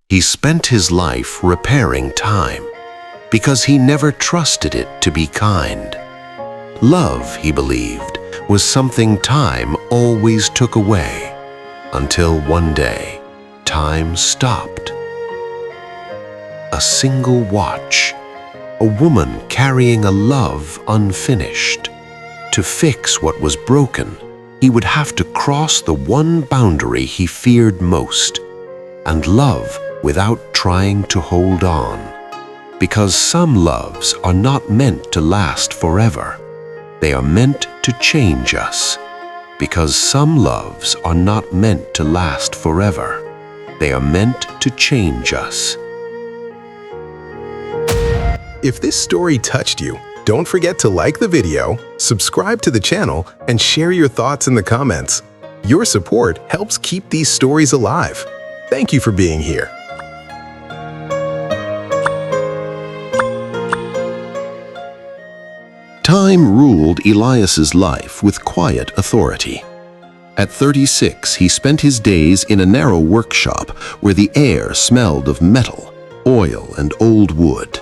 He spent his life repairing time because he never trusted it to be kind. Love, he believed, was something time always took away, until one day, time stopped. A single watch, a woman carrying a love unfinished. To fix what was broken, he would have to cross the one boundary he feared most, and love without trying to hold on. Because some loves are not meant to last forever. They are meant to change us. Because some loves are not meant to last forever. They are meant to change us. If this story touched you, don't forget to like the video, subscribe to the channel, and share your thoughts in the comments. Your support helps keep these stories alive. Thank you for being here. Time ruled Elias's life with quiet authority. At 36, he spent his days in a narrow workshop where the air smelled of metal, oil, and old wood.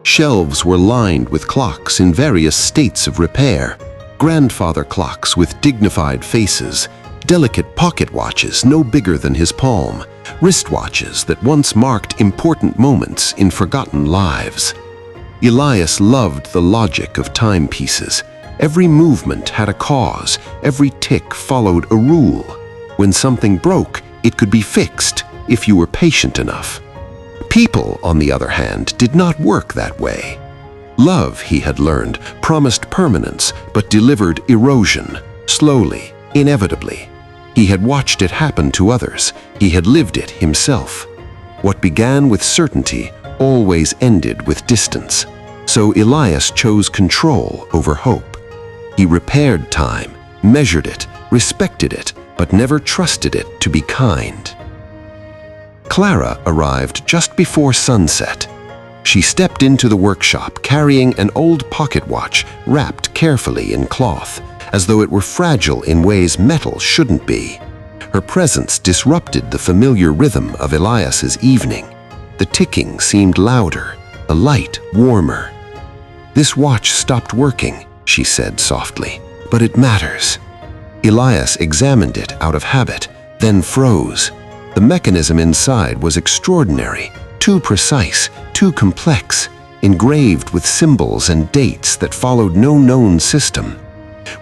Shelves were lined with clocks in various states of repair, grandfather clocks with dignified faces, delicate pocket watches no bigger than his palm, wristwatches that once marked important moments in forgotten lives. Elias loved the logic of timepieces. Every movement had a cause, every tick followed a rule. When something broke, it could be fixed if you were patient enough. People, on the other hand, did not work that way. Love, he had learned, promised permanence but delivered erosion, slowly, inevitably. He had watched it happen to others. He had lived it himself. What began with certainty always ended with distance. So Elias chose control over hope. He repaired time, measured it, respected it, but never trusted it to be kind. Clara arrived just before sunset. She stepped into the workshop carrying an old pocket watch wrapped carefully in cloth, as though it were fragile in ways metal shouldn't be. Her presence disrupted the familiar rhythm of Elias's evening. The ticking seemed louder, the light warmer. "This watch stopped working," she said softly, "but it matters." Elias examined it out of habit, then froze. The mechanism inside was extraordinary, too precise, too complex, engraved with symbols and dates that followed no known system.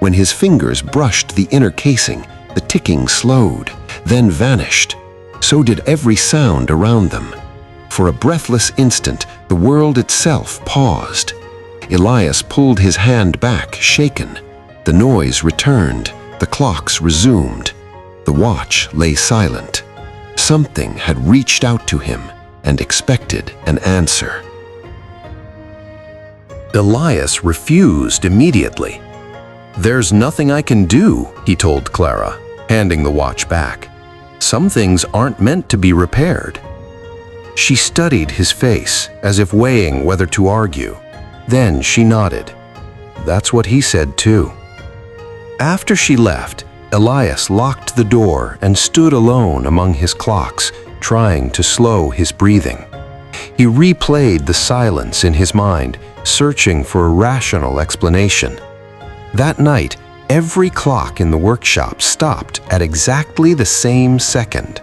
When his fingers brushed the inner casing, the ticking slowed, then vanished. So did every sound around them. For a breathless instant, the world itself paused. Elias pulled his hand back, shaken. The noise returned, the clocks resumed. The watch lay silent. Something had reached out to him and expected an answer. Elias refused immediately. "There's nothing I can do," he told Clara, handing the watch back. "Some things aren't meant to be repaired." She studied his face, as if weighing whether to argue. Then she nodded. That's what he said too. After she left, Elias locked the door and stood alone among his clocks, trying to slow his breathing. He replayed the silence in his mind, searching for a rational explanation. That night, every clock in the workshop stopped at exactly the same second.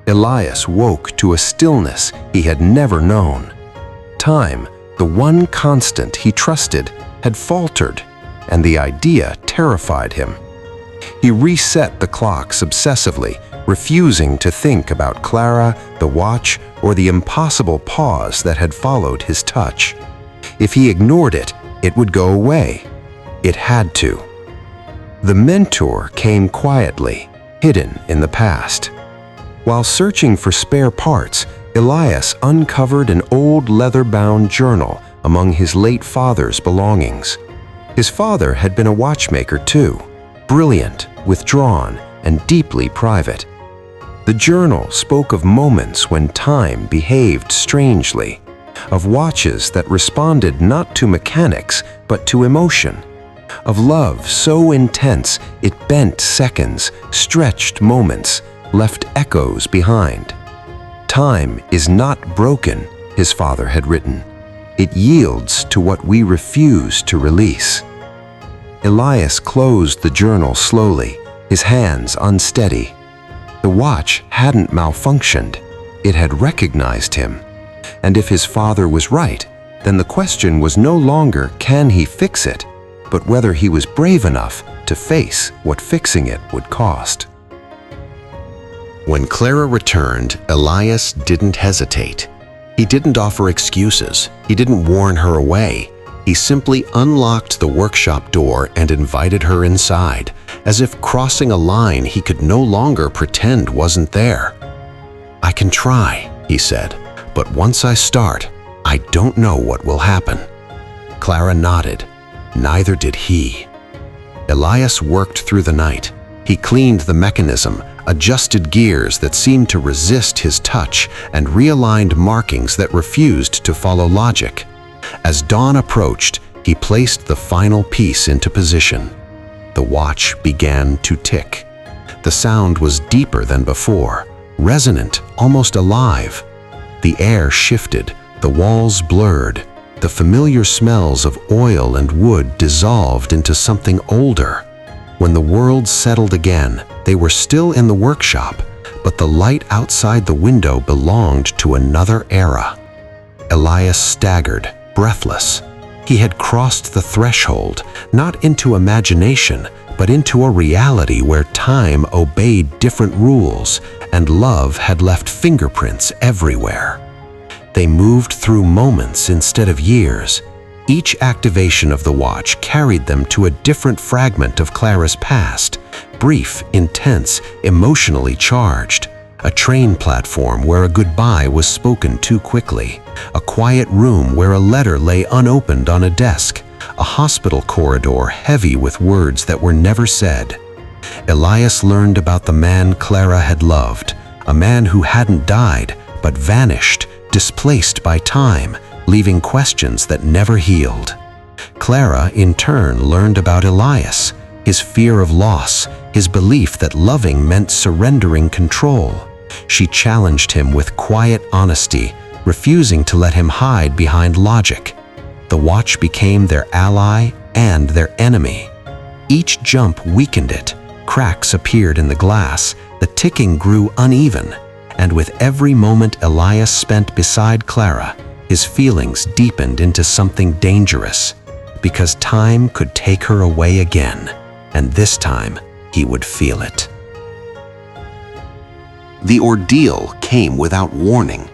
Elias woke to a stillness he had never known. Time, the one constant he trusted, had faltered, and the idea terrified him. He reset the clocks obsessively, refusing to think about Clara, the watch, or the impossible pause that had followed his touch. If he ignored it, it would go away. It had to. The mentor came quietly, hidden in the past. While searching for spare parts, Elias uncovered an old leather-bound journal among his late father's belongings. His father had been a watchmaker too, brilliant, withdrawn, and deeply private. The journal spoke of moments when time behaved strangely, of watches that responded not to mechanics but to emotion, of love so intense it bent seconds, stretched moments, left echoes behind. Time is not broken, his father had written. It yields to what we refuse to release. Elias closed the journal slowly, his hands unsteady. The watch hadn't malfunctioned. It had recognized him. And if his father was right, then the question was no longer can he fix it, but whether he was brave enough to face what fixing it would cost. When Clara returned, Elias didn't hesitate. He didn't offer excuses. He didn't warn her away. He simply unlocked the workshop door and invited her inside, as if crossing a line he could no longer pretend wasn't there. "I can try," he said, "but once I start, I don't know what will happen." Clara nodded. Neither did he. Elias worked through the night. He cleaned the mechanism, adjusted gears that seemed to resist his touch, and realigned markings that refused to follow logic. As dawn approached, he placed the final piece into position. The watch began to tick. The sound was deeper than before, resonant, almost alive. The air shifted, the walls blurred. The familiar smells of oil and wood dissolved into something older. When the world settled again, they were still in the workshop, but the light outside the window belonged to another era. Elias staggered, breathless. He had crossed the threshold, not into imagination, but into a reality where time obeyed different rules and love had left fingerprints everywhere. They moved through moments instead of years. Each activation of the watch carried them to a different fragment of Clara's past, brief, intense, emotionally charged. A train platform where a goodbye was spoken too quickly, a quiet room where a letter lay unopened on a desk, a hospital corridor heavy with words that were never said. Elias learned about the man Clara had loved, a man who hadn't died, but vanished, displaced by time, leaving questions that never healed. Clara, in turn, learned about Elias, his fear of loss, his belief that loving meant surrendering control. She challenged him with quiet honesty, refusing to let him hide behind logic. The watch became their ally and their enemy. Each jump weakened it. Cracks appeared in the glass. The ticking grew uneven. And with every moment Elias spent beside Clara, his feelings deepened into something dangerous, because time could take her away again, and this time he would feel it. The ordeal came without warning.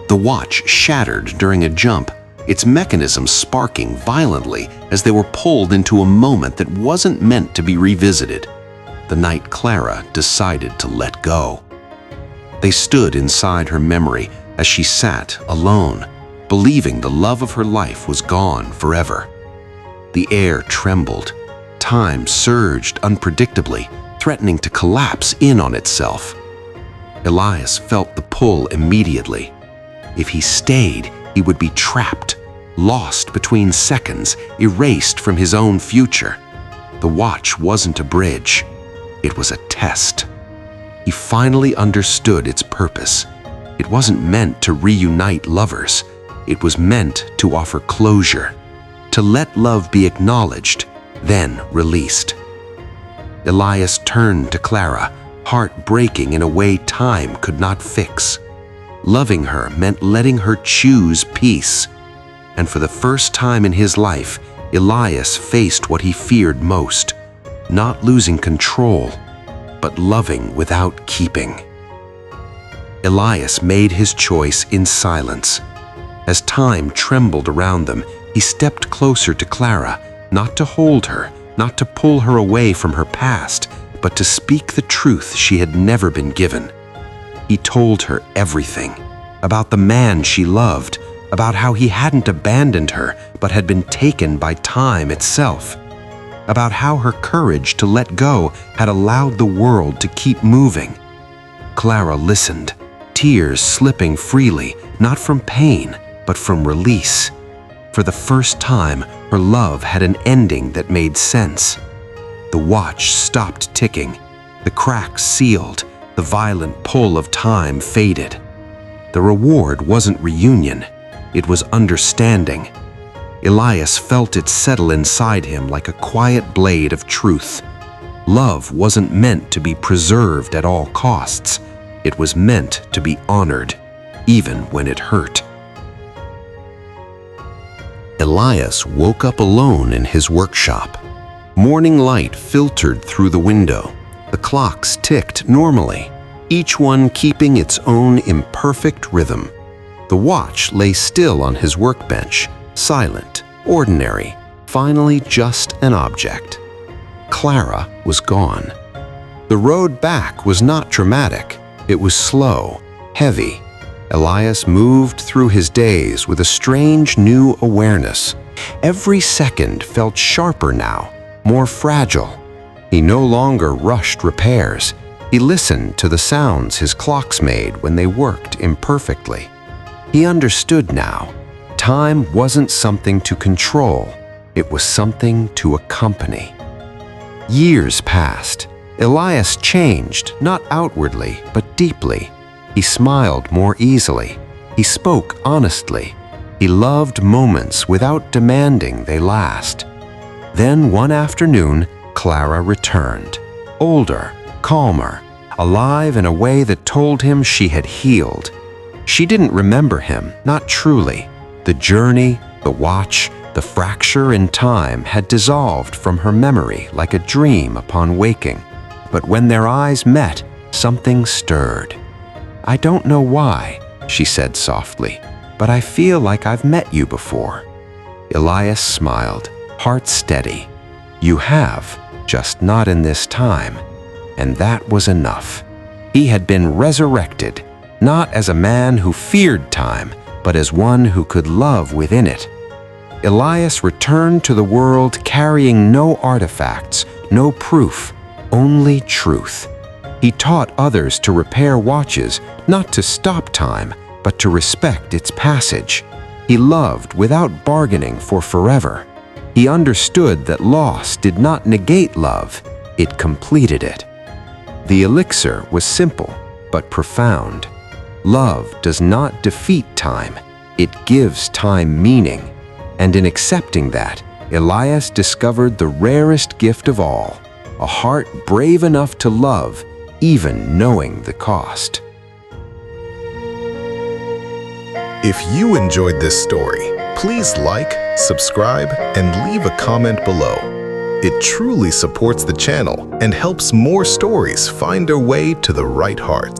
The watch shattered during a jump, its mechanism sparking violently as they were pulled into a moment that wasn't meant to be revisited. The night Clara decided to let go. They stood inside her memory as she sat alone, believing the love of her life was gone forever. The air trembled. Time surged unpredictably, threatening to collapse in on itself. Elias felt the pull immediately. If he stayed, he would be trapped, lost between seconds, erased from his own future. The watch wasn't a bridge. It was a test. He finally understood its purpose. It wasn't meant to reunite lovers. It was meant to offer closure, to let love be acknowledged, then released. Elias turned to Clara, heart breaking in a way time could not fix. Loving her meant letting her choose peace. And for the first time in his life, Elias faced what he feared most, not losing control, but loving without keeping. Elias made his choice in silence. As time trembled around them, he stepped closer to Clara, not to hold her, not to pull her away from her past, but to speak the truth she had never been given. He told her everything, about the man she loved, about how he hadn't abandoned her, but had been taken by time itself, about how her courage to let go had allowed the world to keep moving. Clara listened, tears slipping freely, not from pain, but from release. For the first time, her love had an ending that made sense. The watch stopped ticking. The cracks sealed. The violent pull of time faded. The reward wasn't reunion, it was understanding. Elias felt it settle inside him like a quiet blade of truth. Love wasn't meant to be preserved at all costs. It was meant to be honored, even when it hurt. Elias woke up alone in his workshop. Morning light filtered through the window. The clocks ticked normally, each one keeping its own imperfect rhythm. The watch lay still on his workbench, silent, ordinary, finally just an object. Clara was gone. The road back was not dramatic. It was slow, heavy. Elias moved through his days with a strange new awareness. Every second felt sharper now, more fragile. He no longer rushed repairs. He listened to the sounds his clocks made when they worked imperfectly. He understood now. Time wasn't something to control. It was something to accompany. Years passed. Elias changed, not outwardly, but deeply. He smiled more easily. He spoke honestly. He loved moments without demanding they last. Then one afternoon, Clara returned. Older, calmer, alive in a way that told him she had healed. She didn't remember him, not truly. The journey, the watch, the fracture in time had dissolved from her memory like a dream upon waking. But when their eyes met, something stirred. "I don't know why," she said softly, "but I feel like I've met you before." Elias smiled, heart steady. "You have, just not in this time." And that was enough. He had been resurrected, not as a man who feared time, but as one who could love within it. Elias returned to the world carrying no artifacts, no proof, only truth. He taught others to repair watches, not to stop time, but to respect its passage. He loved without bargaining for forever. He understood that loss did not negate love, it completed it. The elixir was simple, but profound. Love does not defeat time, it gives time meaning. And in accepting that, Elias discovered the rarest gift of all, a heart brave enough to love, even knowing the cost. If you enjoyed this story, please like, subscribe, and leave a comment below. It truly supports the channel and helps more stories find their way to the right heart.